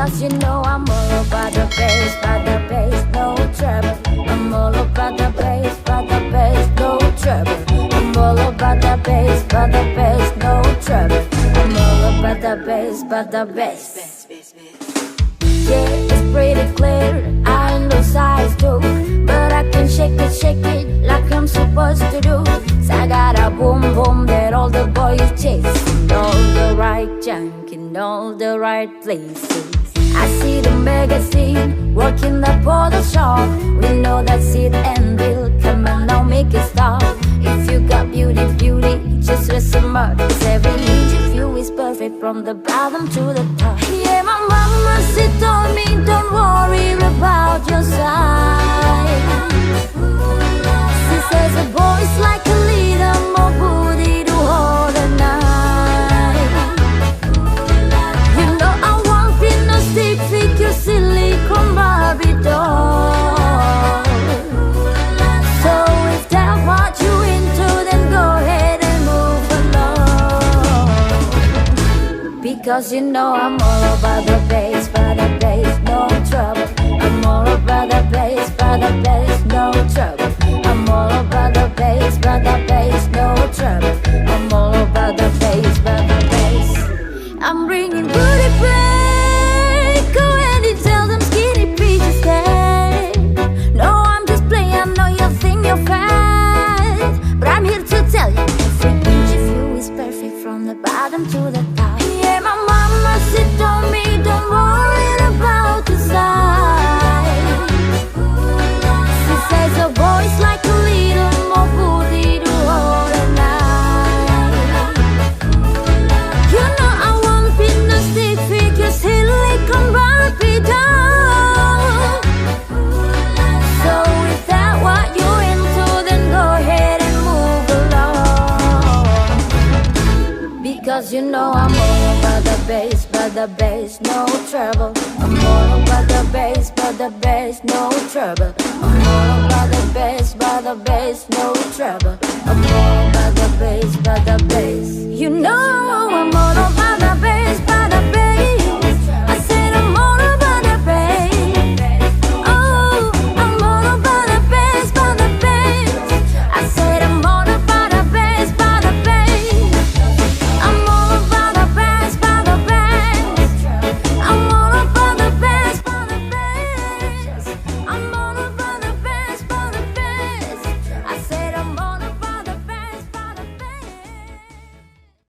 Because you know I'm all about the bass, no trouble. I'm all about the bass, no trouble. I'm all about the bass, no trouble. I'm all about the bass. Yeah, it's pretty clear, I know size too, but I can shake it like I'm supposed to do. So I got a boom boom that all the boys chase, and all the right junk in all the right places. I see the magazine working the bottle shop. We know that's it and real. Come on now, make it stop. If you got beauty, just listen up. 'Cause every inch of you is perfect from the bottom to the top. Yeah, my mama she told me don't worry about your size. She says a boy's like a little more booty to hold at night. You know I want no stick figure silicone Barbie doll. So if that's what you into, then go ahead and move along. Because you know I'm all about the bass, no trouble. I'm all about the bass, no trouble. I'm all about the bass, no trouble. I'm all about the bass, I'm bringing booty back. Go ahead and tell them skinny bitches that. No, I'm just playing, I know you think you're fat, but I'm here to tell you every inch of you is perfect from the bottom to the top. Yeah, my mama she told me don't worry about the size. She says a boy's like a little more booty to hold at night. You know I won't be no stick figure silicone Barbie doll. So if that's what you're into, then go ahead and move along. Because you know I'm all about the bass, no trouble. I'm all about the bass, no trouble. I'm all about the bass, no trouble. I'm all about the bass,